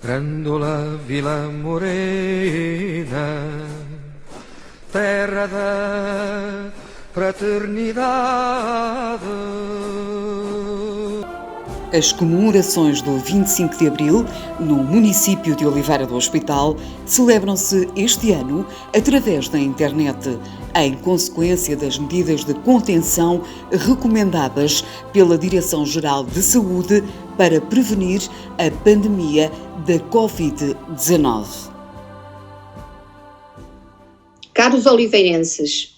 Grândola Vila Morena, terra da fraternidade. As comemorações do 25 de Abril, no município de Oliveira do Hospital, celebram-se este ano através da internet, em consequência das medidas de contenção recomendadas pela Direção-Geral de Saúde para prevenir a pandemia da Covid-19. Caros oliveirenses,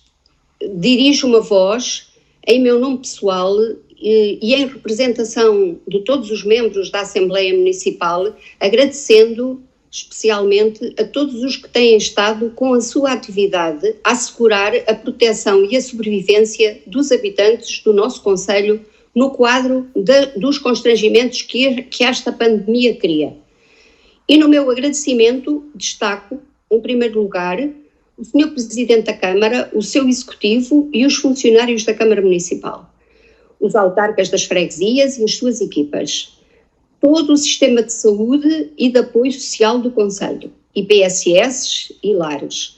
dirijo uma voz em meu nome pessoal e em representação de todos os membros da Assembleia Municipal, agradecendo especialmente a todos os que têm estado com a sua atividade a assegurar a proteção e a sobrevivência dos habitantes do nosso concelho no quadro dos constrangimentos que esta pandemia cria. E no meu agradecimento destaco, em primeiro lugar, o Sr. Presidente da Câmara, o seu Executivo e os funcionários da Câmara Municipal, os autarcas das freguesias e as suas equipas, todo o sistema de saúde e de apoio social do concelho, IPSS e lares,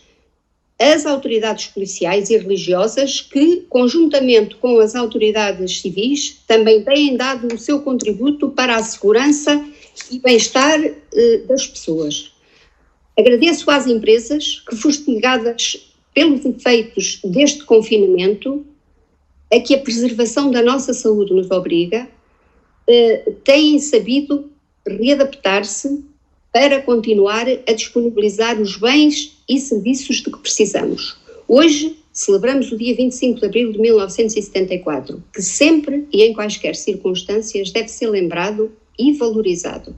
as autoridades policiais e religiosas que, conjuntamente com as autoridades civis, também têm dado o seu contributo para a segurança e bem-estar das pessoas. Agradeço às empresas que, fustigadas pelos efeitos deste confinamento, a que a preservação da nossa saúde nos obriga, têm sabido readaptar-se para continuar a disponibilizar os bens e serviços de que precisamos. Hoje celebramos o dia 25 de abril de 1974, que sempre e em quaisquer circunstâncias deve ser lembrado e valorizado.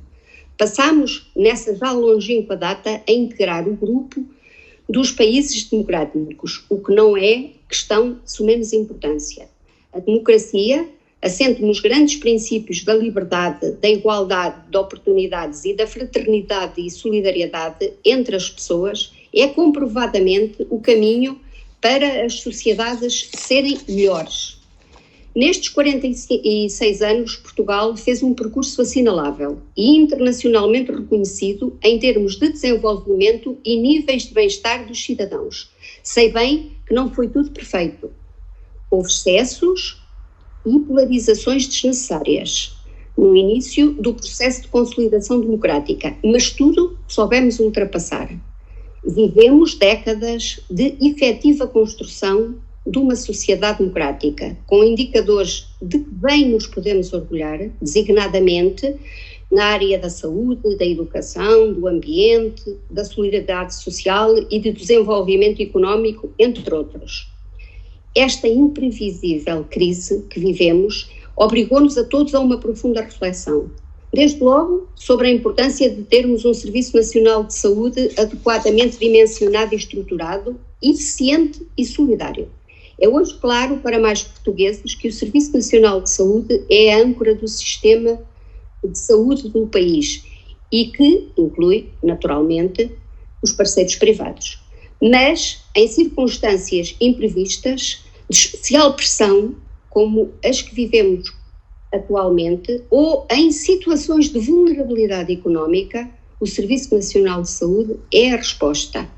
Passamos, nessa já longínqua data, a integrar o grupo dos países democráticos, o que não é questão de sumenos importância. A democracia, assente nos grandes princípios da liberdade, da igualdade de oportunidades e da fraternidade e solidariedade entre as pessoas, é comprovadamente o caminho para as sociedades serem melhores. Nestes 46 anos, Portugal fez um percurso assinalável e internacionalmente reconhecido em termos de desenvolvimento e níveis de bem-estar dos cidadãos. Sei bem que não foi tudo perfeito. Houve excessos e polarizações desnecessárias no início do processo de consolidação democrática, mas tudo soubemos ultrapassar. Vivemos décadas de efetiva construção de uma sociedade democrática, com indicadores de que bem nos podemos orgulhar, designadamente na área da saúde, da educação, do ambiente, da solidariedade social e do desenvolvimento económico, entre outros. Esta imprevisível crise que vivemos obrigou-nos a todos a uma profunda reflexão. Desde logo, sobre a importância de termos um Serviço Nacional de Saúde adequadamente dimensionado e estruturado, eficiente e solidário. É hoje claro para mais portugueses que o Serviço Nacional de Saúde é a âncora do sistema de saúde do país e que inclui, naturalmente, os parceiros privados. Mas, em circunstâncias imprevistas, de especial pressão, como as que vivemos atualmente, ou em situações de vulnerabilidade económica, o Serviço Nacional de Saúde é a resposta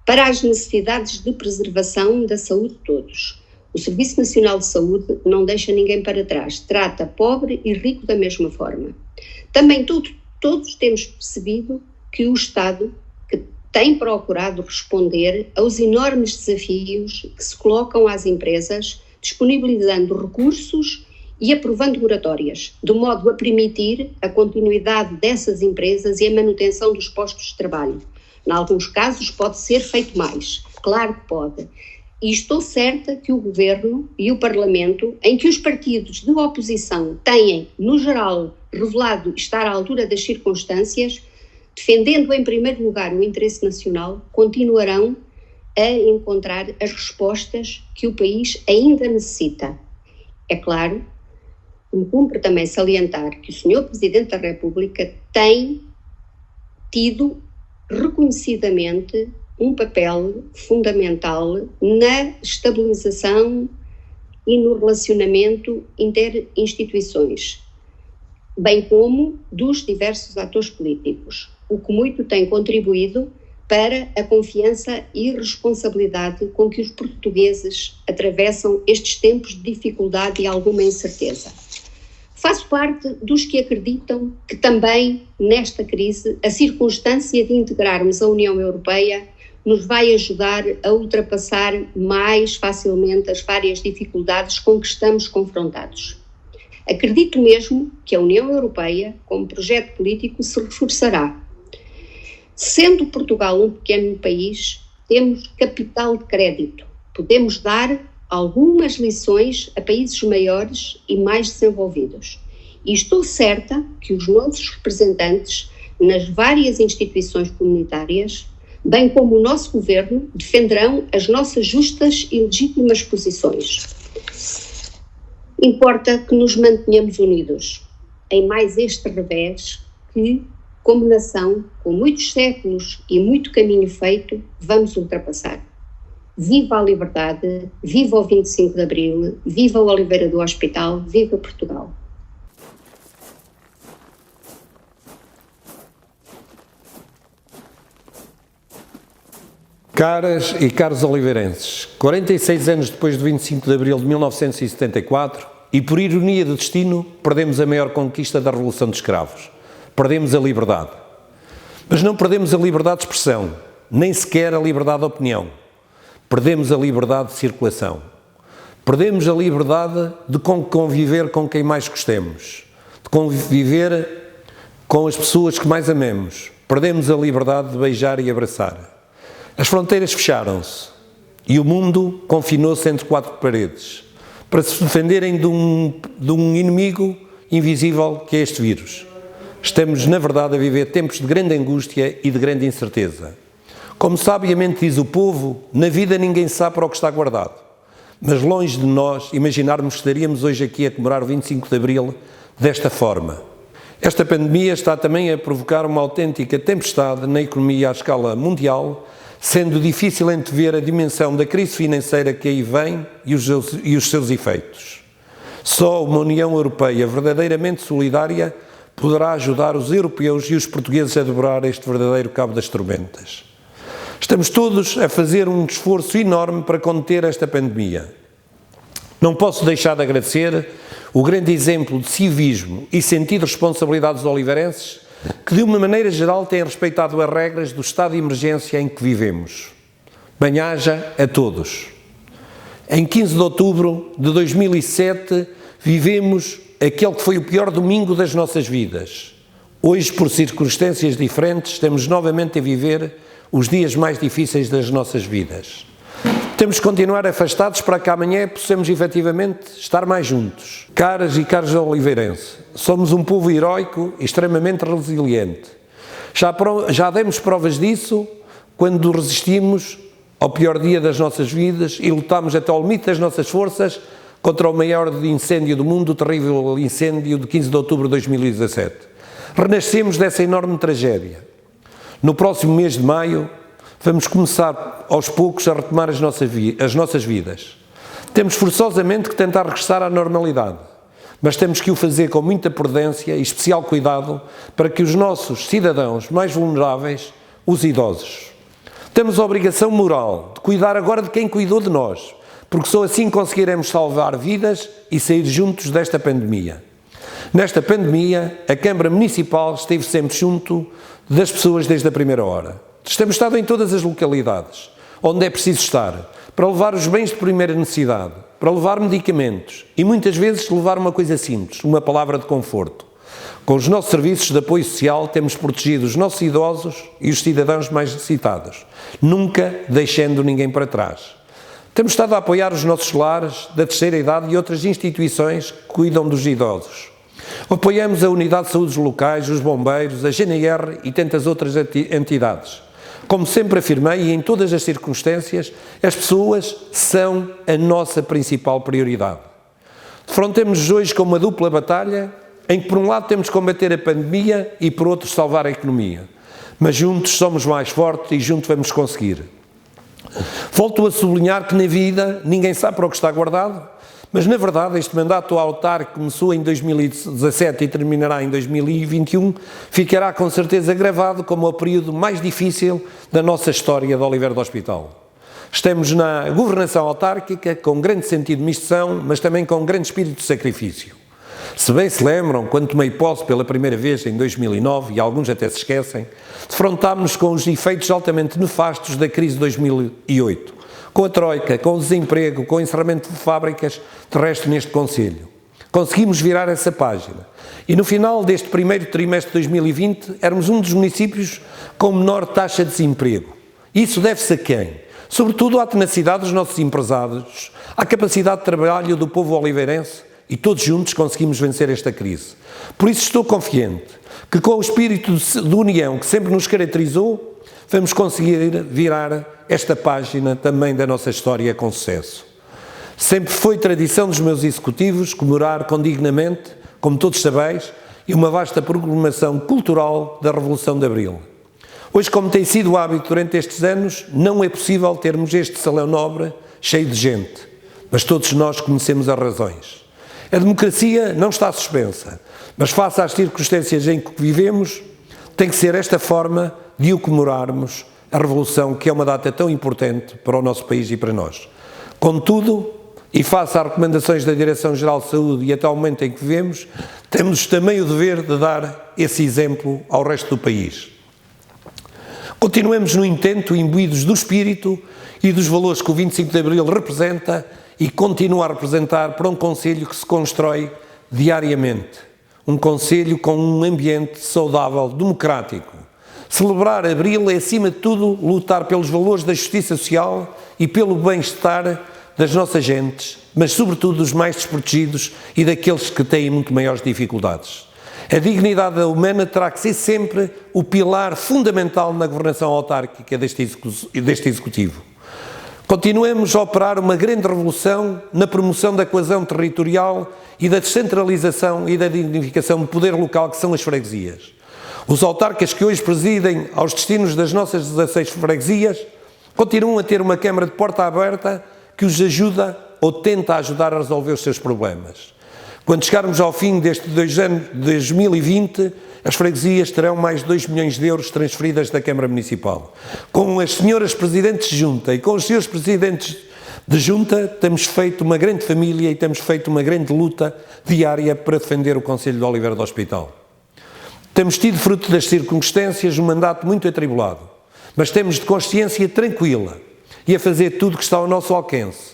para as necessidades de preservação da saúde de todos. O Serviço Nacional de Saúde não deixa ninguém para trás, trata pobre e rico da mesma forma. Também todos temos percebido que o Estado tem procurado responder aos enormes desafios que se colocam às empresas, disponibilizando recursos e aprovando moratórias, de modo a permitir a continuidade dessas empresas e a manutenção dos postos de trabalho. Em alguns casos pode ser feito mais, claro que pode. E estou certa que o Governo e o Parlamento, em que os partidos de oposição têm, no geral, revelado estar à altura das circunstâncias, defendendo em primeiro lugar o interesse nacional, continuarão a encontrar as respostas que o país ainda necessita. É claro, me cumpre também salientar que o Sr. Presidente da República tem tido reconhecidamente um papel fundamental na estabilização e no relacionamento interinstituições. bem como dos diversos atores políticos, o que muito tem contribuído para a confiança e responsabilidade com que os portugueses atravessam estes tempos de dificuldade e alguma incerteza. Faço parte dos que acreditam que também, nesta crise, a circunstância de integrarmos a União Europeia nos vai ajudar a ultrapassar mais facilmente as várias dificuldades com que estamos confrontados. Acredito mesmo que a União Europeia, como projeto político, se reforçará. Sendo Portugal um pequeno país, temos capital de crédito. Podemos dar algumas lições a países maiores e mais desenvolvidos. E estou certa que os nossos representantes nas várias instituições comunitárias, bem como o nosso governo, defenderão as nossas justas e legítimas posições. Importa que nos mantenhamos unidos em mais este revés que, como nação, com muitos séculos e muito caminho feito, vamos ultrapassar. Viva a liberdade, viva o 25 de Abril, viva o Oliveira do Hospital, viva Portugal. Caras e caros oliveirenses, 46 anos depois do 25 de Abril de 1974, e por ironia do destino, perdemos a maior conquista da Revolução de Escravos. Perdemos a liberdade. Mas não perdemos a liberdade de expressão, nem sequer a liberdade de opinião. Perdemos a liberdade de circulação. Perdemos a liberdade de conviver com quem mais gostemos, de conviver com as pessoas que mais amemos. Perdemos a liberdade de beijar e abraçar. As fronteiras fecharam-se e o mundo confinou-se entre quatro paredes para se defenderem de um inimigo invisível que é este vírus. Estamos, na verdade, a viver tempos de grande angústia e de grande incerteza. Como sabiamente diz o povo, na vida ninguém sabe para o que está guardado. Mas longe de nós imaginarmos que estaríamos hoje aqui a comemorar o 25 de Abril desta forma. Esta pandemia está também a provocar uma autêntica tempestade na economia à escala mundial, sendo difícil antever a dimensão da crise financeira que aí vem e os seus efeitos. Só uma União Europeia verdadeiramente solidária poderá ajudar os europeus e os portugueses a dobrar este verdadeiro cabo das tormentas. Estamos todos a fazer um esforço enorme para conter esta pandemia. Não posso deixar de agradecer o grande exemplo de civismo e sentido de responsabilidade dos oliveirenses, que de uma maneira geral têm respeitado as regras do estado de emergência em que vivemos. Bem-aja a todos. Em 15 de outubro de 2007 vivemos aquele que foi o pior domingo das nossas vidas. Hoje, por circunstâncias diferentes, estamos novamente a viver os dias mais difíceis das nossas vidas. Temos que continuar afastados para que amanhã possamos efetivamente estar mais juntos. Caras e caros oliveirenses, somos um povo heroico e extremamente resiliente. Já demos provas disso quando resistimos ao pior dia das nossas vidas e lutámos até ao limite das nossas forças contra o maior incêndio do mundo, o terrível incêndio de 15 de outubro de 2017. Renascemos dessa enorme tragédia. No próximo mês de maio, vamos começar aos poucos a retomar as nossas vidas. Temos forçosamente que tentar regressar à normalidade, mas temos que o fazer com muita prudência e especial cuidado para que os nossos cidadãos mais vulneráveis, os idosos, temos a obrigação moral de cuidar agora de quem cuidou de nós, porque só assim conseguiremos salvar vidas e sair juntos desta pandemia. Nesta pandemia, a Câmara Municipal esteve sempre junto das pessoas desde a primeira hora. Temos estado em todas as localidades, onde é preciso estar, para levar os bens de primeira necessidade, para levar medicamentos e muitas vezes levar uma coisa simples, uma palavra de conforto. Com os nossos serviços de apoio social temos protegido os nossos idosos e os cidadãos mais necessitados, nunca deixando ninguém para trás. Temos estado a apoiar os nossos lares da terceira idade e outras instituições que cuidam dos idosos. Apoiamos a Unidade de Saúde locais, os bombeiros, a GNR e tantas outras entidades. Como sempre afirmei, e em todas as circunstâncias, as pessoas são a nossa principal prioridade. Defrontemos-nos hoje com uma dupla batalha, em que por um lado temos que combater a pandemia e por outro salvar a economia. Mas juntos somos mais fortes e juntos vamos conseguir. Volto a sublinhar que na vida ninguém sabe para o que está guardado, Mas, na verdade, este mandato autárquico começou em 2017 e terminará em 2021, ficará com certeza gravado como o período mais difícil da nossa história de Oliveira do Hospital. Estamos na governação autárquica com grande sentido de missão, mas também com grande espírito de sacrifício. Se bem se lembram, quando tomei posse pela primeira vez em 2009, e alguns até se esquecem, defrontámos-nos com os efeitos altamente nefastos da crise de 2008. Com a Troika, com o desemprego, com o encerramento de fábricas, de resto neste Conselho. Conseguimos virar essa página. E no final deste primeiro trimestre de 2020, éramos um dos municípios com menor taxa de desemprego. Isso deve-se a quem? Sobretudo à tenacidade dos nossos empresários, à capacidade de trabalho do povo oliveirense, e todos juntos conseguimos vencer esta crise. Por isso estou confiante que com o espírito de união que sempre nos caracterizou, vamos conseguir virar esta página também da nossa história com sucesso. Sempre foi tradição dos meus executivos comemorar condignamente, como todos sabeis, e uma vasta programação cultural da Revolução de Abril. Hoje, como tem sido o hábito durante estes anos, não é possível termos este salão nobre cheio de gente, mas todos nós conhecemos as razões. A democracia não está suspensa, mas face às circunstâncias em que vivemos, tem que ser esta forma de o comemorarmos a Revolução, que é uma data tão importante para o nosso país e para nós. Contudo, e face às recomendações da Direção-Geral de Saúde e até ao momento em que vivemos, temos também o dever de dar esse exemplo ao resto do país. Continuemos, no entanto, imbuídos do espírito e dos valores que o 25 de Abril representa e continua a representar para um Conselho que se constrói diariamente. Um Conselho com um ambiente saudável, democrático. Celebrar Abril é, acima de tudo, lutar pelos valores da justiça social e pelo bem-estar das nossas gentes, mas sobretudo dos mais desprotegidos e daqueles que têm muito maiores dificuldades. A dignidade humana terá que ser sempre o pilar fundamental na governação autárquica deste Executivo. Continuemos a operar uma grande revolução na promoção da coesão territorial e da descentralização e da dignificação do poder local, que são as freguesias. Os autarcas que hoje presidem aos destinos das nossas 16 freguesias continuam a ter uma Câmara de porta aberta que os ajuda ou tenta ajudar a resolver os seus problemas. Quando chegarmos ao fim deste 2020, as freguesias terão mais de 2 milhões de euros transferidas da Câmara Municipal. Com as senhoras Presidentes de Junta e com os senhores Presidentes de Junta, temos feito uma grande família e temos feito uma grande luta diária para defender o Conselho de Oliveira do Hospital. Temos tido, fruto das circunstâncias, um mandato muito atribulado, mas temos de consciência tranquila e a fazer tudo o que está ao nosso alcance.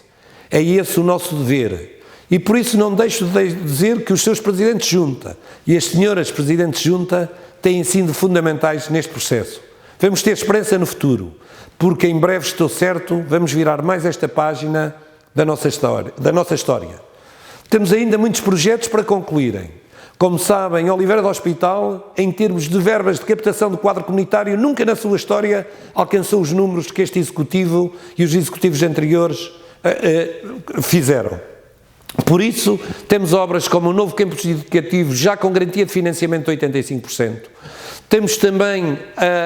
É esse o nosso dever. E por isso não deixo de dizer que os seus Presidentes de Junta e as senhoras Presidentes de Junta têm sido fundamentais neste processo. Vamos ter esperança no futuro, porque em breve, estou certo, vamos virar mais esta página da nossa história. Temos ainda muitos projetos para concluírem. Como sabem, Oliveira do Hospital, em termos de verbas de captação do quadro comunitário, nunca na sua história alcançou os números que este Executivo e os Executivos anteriores fizeram. Por isso, temos obras como o novo campus educativo, já com garantia de financiamento de 85%. Temos também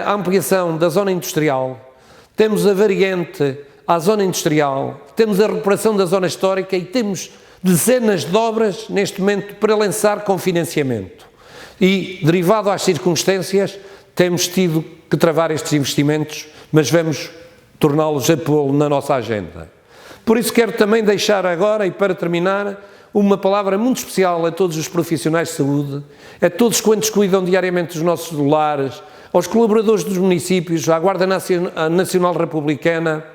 a ampliação da zona industrial, temos a variante à zona industrial, temos a recuperação da zona histórica e temos dezenas de obras neste momento para lançar com financiamento. E, derivado às circunstâncias, temos tido que travar estes investimentos, mas vamos torná-los a pô-lo na nossa agenda. Por isso quero também deixar agora, e para terminar, uma palavra muito especial a todos os profissionais de saúde, a todos quantos cuidam diariamente dos nossos lares, aos colaboradores dos municípios, à Guarda Nacional Republicana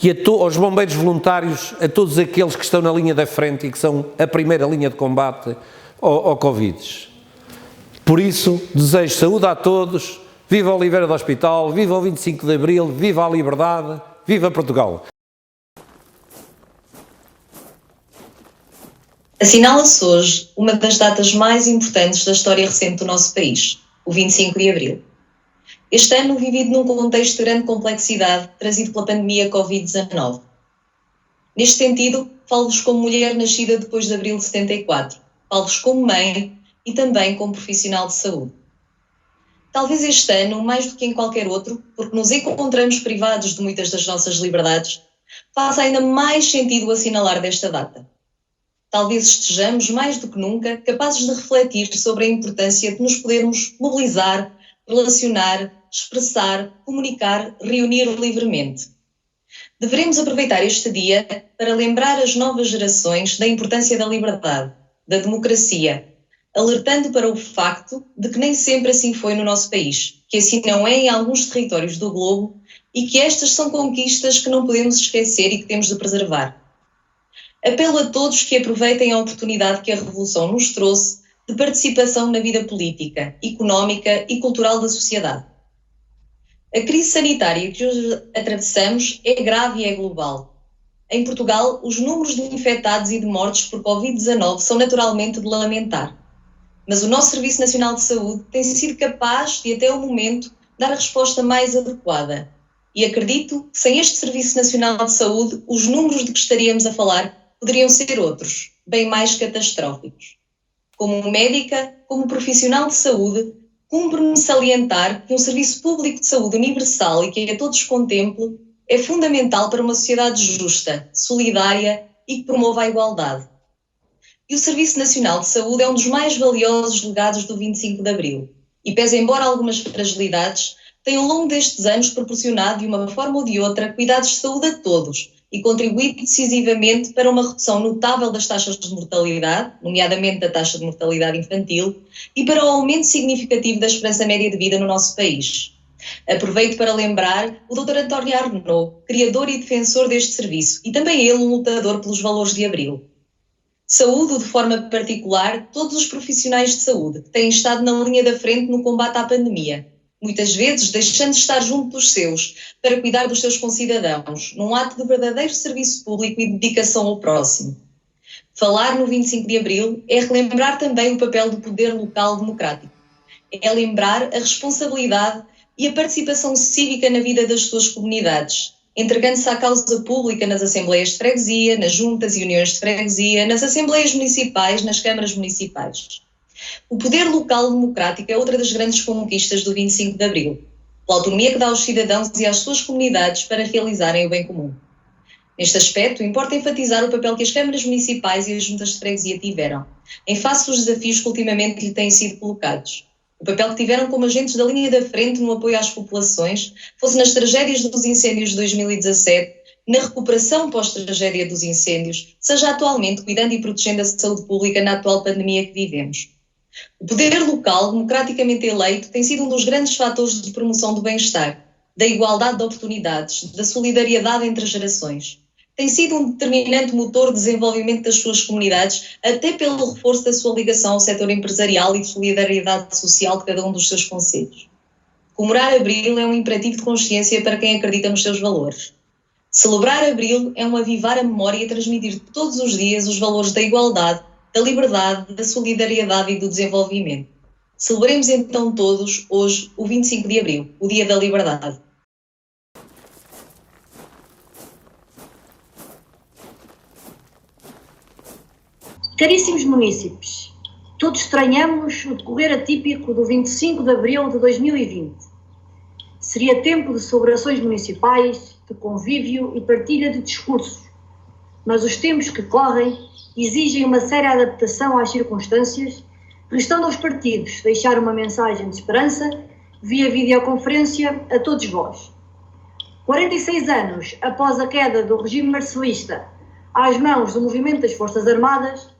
e aos bombeiros voluntários, a todos aqueles que estão na linha da frente e que são a primeira linha de combate ao Covid. Por isso, desejo saúde a todos, viva Oliveira do Hospital, viva o 25 de Abril, viva a liberdade, viva Portugal! Assinala-se hoje uma das datas mais importantes da história recente do nosso país, o 25 de Abril. Este ano vivido num contexto de grande complexidade trazido pela pandemia Covid-19. Neste sentido, falo-vos como mulher nascida depois de Abril de 74, falo-vos como mãe e também como profissional de saúde. Talvez este ano, mais do que em qualquer outro, porque nos encontramos privados de muitas das nossas liberdades, faça ainda mais sentido assinalar desta data. talvez estejamos, mais do que nunca, capazes de refletir sobre a importância de nos podermos mobilizar, relacionar, expressar, comunicar, reunir livremente. Devemos aproveitar este dia para lembrar as novas gerações da importância da liberdade, da democracia, alertando para o facto de que nem sempre assim foi no nosso país, que assim não é em alguns territórios do globo e que estas são conquistas que não podemos esquecer e que temos de preservar. Apelo a todos que aproveitem a oportunidade que a Revolução nos trouxe de participação na vida política, económica e cultural da sociedade. A crise sanitária que hoje atravessamos é grave e é global. Em Portugal, os números de infectados e de mortes por Covid-19 são naturalmente de lamentar. Mas o nosso Serviço Nacional de Saúde tem sido capaz de, até o momento, dar a resposta mais adequada. E acredito que sem este Serviço Nacional de Saúde, os números de que estaríamos a falar poderiam ser outros, bem mais catastróficos. Como médica, como profissional de saúde, cumpre-me salientar que um serviço público de saúde universal e que a todos contemple é fundamental para uma sociedade justa, solidária e que promova a igualdade. E o Serviço Nacional de Saúde é um dos mais valiosos legados do 25 de Abril e, pese embora algumas fragilidades, tem ao longo destes anos proporcionado de uma forma ou de outra cuidados de saúde a todos e contribuído decisivamente para uma redução notável das taxas de mortalidade, nomeadamente da taxa de mortalidade infantil, e para o aumento significativo da esperança média de vida no nosso país. Aproveito para lembrar o Dr. António Arnaud, criador e defensor deste serviço, e também ele um lutador pelos valores de Abril. Saúdo de forma particular todos os profissionais de saúde que têm estado na linha da frente no combate à pandemia, muitas vezes deixando de estar junto dos seus para cuidar dos seus concidadãos, num ato de verdadeiro serviço público e dedicação ao próximo. Falar no 25 de Abril é relembrar também o papel do poder local democrático. É lembrar a responsabilidade e a participação cívica na vida das suas comunidades, entregando-se à causa pública nas assembleias de freguesia, nas juntas e uniões de freguesia, nas assembleias municipais, nas câmaras municipais. O poder local democrático é outra das grandes conquistas do 25 de Abril, a autonomia que dá aos cidadãos e às suas comunidades para realizarem o bem comum. Neste aspecto, importa enfatizar o papel que as câmaras municipais e as juntas de freguesia tiveram, em face dos desafios que ultimamente lhe têm sido colocados. O papel que tiveram como agentes da linha da frente no apoio às populações, fosse nas tragédias dos incêndios de 2017, na recuperação pós-tragédia dos incêndios, seja atualmente cuidando e protegendo a saúde pública na atual pandemia que vivemos. O poder local, democraticamente eleito, tem sido um dos grandes fatores de promoção do bem-estar, da igualdade de oportunidades, da solidariedade entre as gerações. Tem sido um determinante motor de desenvolvimento das suas comunidades, até pelo reforço da sua ligação ao setor empresarial e de solidariedade social de cada um dos seus concelhos. Comemorar Abril é um imperativo de consciência para quem acredita nos seus valores. Celebrar Abril é um avivar a memória e transmitir todos os dias os valores da igualdade, da liberdade, da solidariedade e do desenvolvimento. Celebremos então todos, hoje, o 25 de Abril, o Dia da Liberdade. Caríssimos munícipes, todos estranhamos o decorrer atípico do 25 de Abril de 2020. Seria tempo de celebrações municipais, de convívio e partilha de discursos, mas os tempos que correm exigem uma séria adaptação às circunstâncias, restando aos partidos deixar uma mensagem de esperança via videoconferência a todos vós. 46 anos após a queda do regime marcelista às mãos do movimento das Forças Armadas,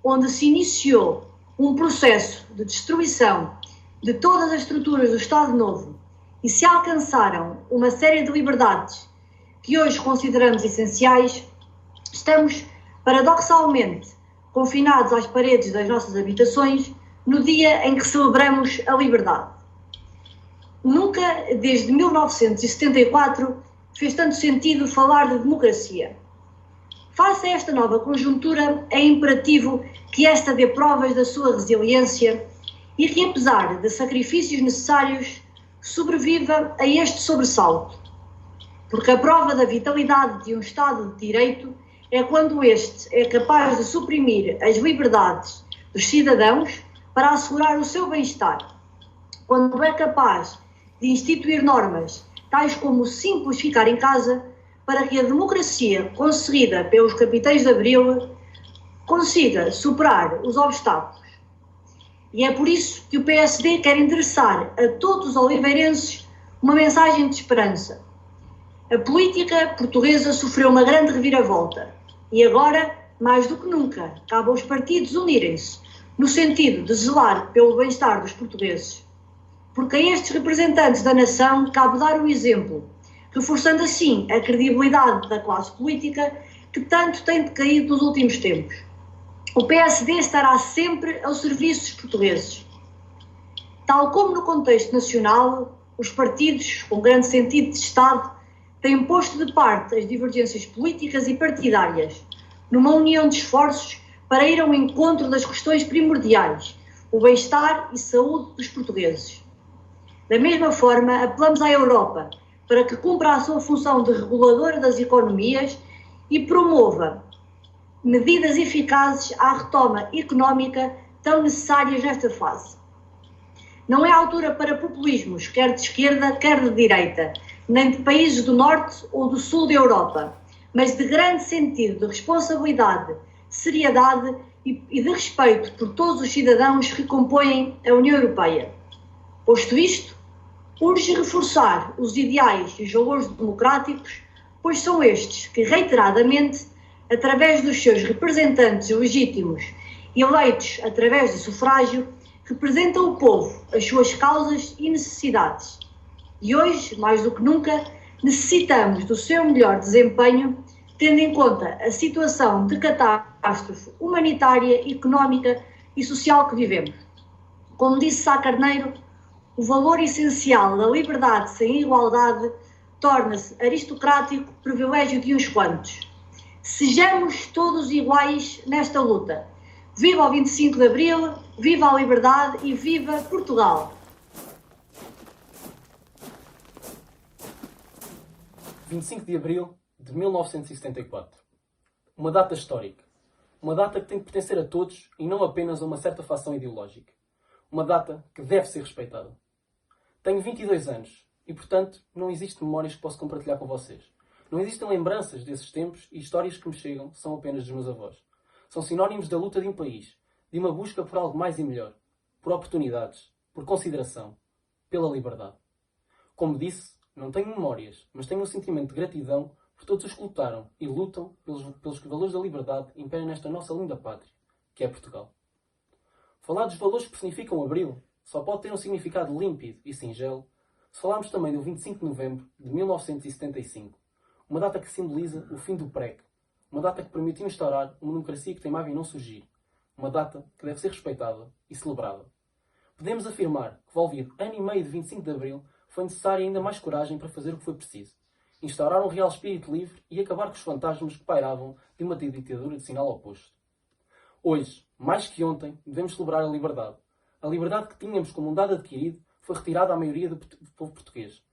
onde se iniciou um processo de destruição de todas as estruturas do Estado Novo e se alcançaram uma série de liberdades que hoje consideramos essenciais, estamos, paradoxalmente, confinados às paredes das nossas habitações no dia em que celebramos a liberdade. Nunca, desde 1974, fez tanto sentido falar de democracia. Face a esta nova conjuntura, é imperativo que esta dê provas da sua resiliência e que, apesar de sacrifícios necessários, sobreviva a este sobressalto. Porque a prova da vitalidade de um Estado de Direito é quando este é capaz de suprimir as liberdades dos cidadãos para assegurar o seu bem-estar. Quando é capaz de instituir normas, tais como o simples ficar em casa, para que a democracia conseguida pelos capitães de Abril consiga superar os obstáculos. E é por isso que o PSD quer endereçar a todos os oliveirenses uma mensagem de esperança. A política portuguesa sofreu uma grande reviravolta e agora, mais do que nunca, cabe aos partidos unirem-se no sentido de zelar pelo bem-estar dos portugueses. Porque a estes representantes da nação cabe dar o exemplo, reforçando assim a credibilidade da classe política que tanto tem decaído nos últimos tempos. O PSD estará sempre ao serviço dos portugueses. Tal como no contexto nacional, os partidos, com grande sentido de Estado, têm posto de parte as divergências políticas e partidárias, numa união de esforços para ir ao encontro das questões primordiais, o bem-estar e saúde dos portugueses. Da mesma forma, apelamos à Europa para que cumpra a sua função de reguladora das economias e promova medidas eficazes à retoma económica tão necessárias nesta fase. Não é altura para populismos, quer de esquerda, quer de direita, nem de países do norte ou do sul da Europa, mas de grande sentido de responsabilidade, seriedade e de respeito por todos os cidadãos que compõem a União Europeia. Posto isto, urge reforçar os ideais e os valores democráticos, pois são estes que, reiteradamente, através dos seus representantes legítimos e eleitos através do sufrágio, representam o povo, as suas causas e necessidades. E hoje, mais do que nunca, necessitamos do seu melhor desempenho, tendo em conta a situação de catástrofe humanitária, económica e social que vivemos. Como disse Sá Carneiro, o valor essencial da liberdade sem igualdade torna-se aristocrático privilégio de uns quantos. Sejamos todos iguais nesta luta. Viva o 25 de Abril, viva a liberdade e viva Portugal! 25 de Abril de 1974. Uma data histórica. Uma data que tem de pertencer a todos e não apenas a uma certa facção ideológica. Uma data que deve ser respeitada. Tenho 22 anos e, portanto, não existem memórias que posso compartilhar com vocês. Não existem lembranças desses tempos e histórias que me chegam são apenas dos meus avós. São sinónimos da luta de um país, de uma busca por algo mais e melhor, por oportunidades, por consideração, pela liberdade. Como disse, não tenho memórias, mas tenho um sentimento de gratidão por todos os que lutaram e lutam pelos valores da liberdade que imperam nesta nossa linda pátria, que é Portugal. Falar dos valores que personificam Abril só pode ter um significado límpido e singelo se falarmos também do 25 de novembro de 1975, uma data que simboliza o fim do PREC, uma data que permitiu instaurar uma democracia que teimava em não surgir, uma data que deve ser respeitada e celebrada. Podemos afirmar que, envolvido ano e meio de 25 de Abril, foi necessária ainda mais coragem para fazer o que foi preciso, instaurar um real espírito livre e acabar com os fantasmas que pairavam de uma ditadura de sinal oposto. Hoje, mais que ontem, devemos celebrar a liberdade. A liberdade que tínhamos como um dado adquirido foi retirada à maioria do povo português.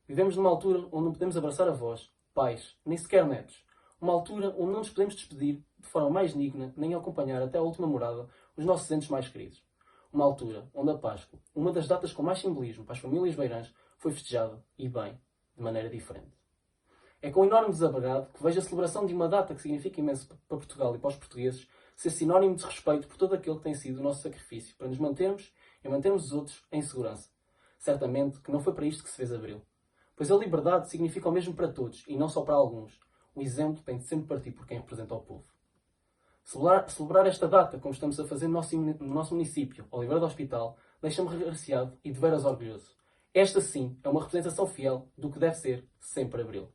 Vivemos numa altura onde não podemos abraçar avós, pais, nem sequer netos. Uma altura onde não nos podemos despedir de forma mais digna, nem acompanhar até a última morada os nossos entes mais queridos. Uma altura onde a Páscoa, uma das datas com mais simbolismo para as famílias beirãs, foi festejada, e bem, de maneira diferente. É com enorme desagrado que vejo a celebração de uma data que significa imenso para Portugal e para os portugueses ser sinónimo de respeito por todo aquele que tem sido o nosso sacrifício para nos mantermos e mantermos os outros em segurança. Certamente que não foi para isto que se fez Abril. Pois a liberdade significa o mesmo para todos e não só para alguns. O exemplo tem de sempre partir por quem representa o povo. Celebrar esta data, como estamos a fazer no nosso município, Oliveira do Hospital, deixa-me regraciado e de veras orgulhoso. Esta sim é uma representação fiel do que deve ser sempre Abril.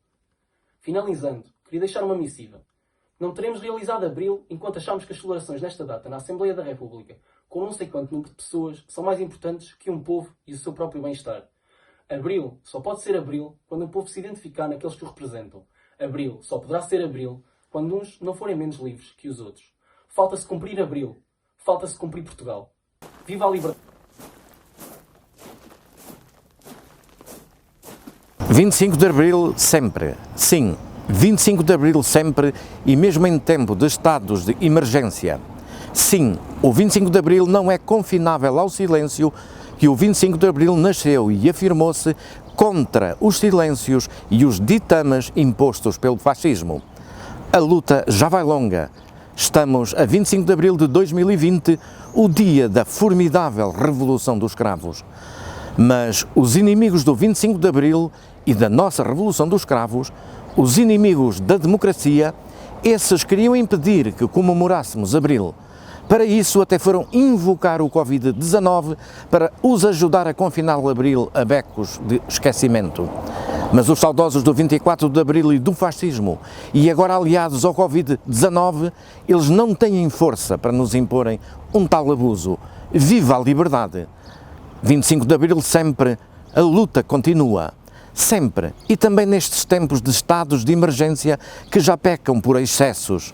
Finalizando, queria deixar uma missiva. Não teremos realizado Abril enquanto achamos que as celebrações nesta data na Assembleia da República, com não sei quanto número de pessoas, são mais importantes que um povo e o seu próprio bem-estar. Abril só pode ser Abril quando o povo se identificar naqueles que o representam. Abril só poderá ser Abril quando uns não forem menos livres que os outros. Falta-se cumprir Abril. Falta-se cumprir Portugal. Viva a liberdade! 25 de Abril sempre. Sim, 25 de Abril sempre e mesmo em tempo de estados de emergência. Sim, o 25 de Abril não é confinável ao silêncio que o 25 de Abril nasceu e afirmou-se contra os silêncios e os ditames impostos pelo fascismo. A luta já vai longa, Estamos a 25 de abril de 2020, o dia da formidável Revolução dos Cravos. Mas os inimigos do 25 de abril e da nossa Revolução dos Cravos, os inimigos da democracia, esses queriam impedir que comemorássemos abril. Para isso, até foram invocar o Covid-19 para os ajudar a confinar o abril a becos de esquecimento. Mas os saudosos do 24 de abril e do fascismo, e agora aliados ao Covid-19, eles não têm força para nos imporem um tal abuso. Viva a liberdade! 25 de abril sempre, a luta continua. Sempre, e também nestes tempos de estados de emergência que já pecam por excessos.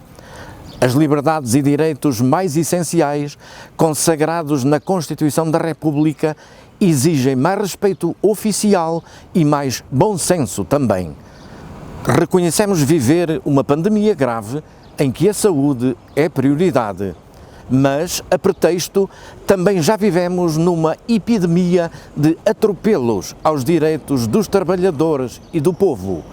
As liberdades e direitos mais essenciais, consagrados na Constituição da República, exigem mais respeito oficial e mais bom senso também. Reconhecemos viver uma pandemia grave em que a saúde é prioridade, mas, a pretexto, também já vivemos numa epidemia de atropelos aos direitos dos trabalhadores e do povo.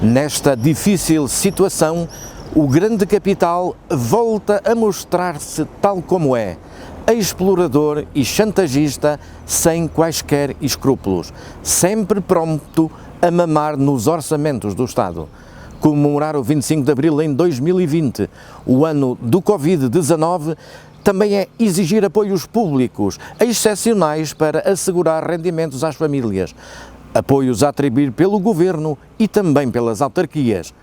Nesta difícil situação, o grande capital volta a mostrar-se tal como é, explorador e chantagista sem quaisquer escrúpulos, sempre pronto a mamar nos orçamentos do Estado. Comemorar o 25 de abril em 2020, o ano do Covid-19, também é exigir apoios públicos excepcionais para assegurar rendimentos às famílias, apoios a atribuir pelo Governo e também pelas autarquias.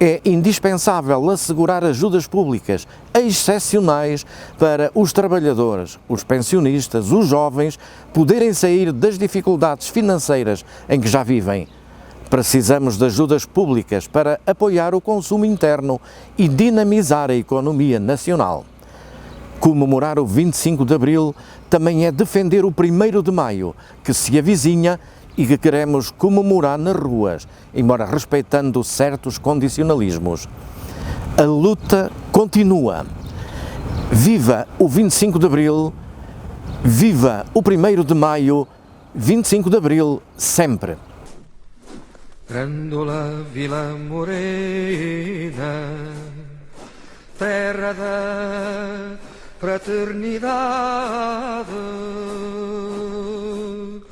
É indispensável assegurar ajudas públicas excepcionais para os trabalhadores, os pensionistas, os jovens poderem sair das dificuldades financeiras em que já vivem. Precisamos de ajudas públicas para apoiar o consumo interno e dinamizar a economia nacional. Comemorar o 25 de abril também é defender o 1º de maio, que se avizinha e que queremos comemorar nas ruas, embora respeitando certos condicionalismos. A luta continua. Viva o 25 de abril, viva o 1º de maio, 25 de abril sempre. Grândola Vila Morena, terra da fraternidade.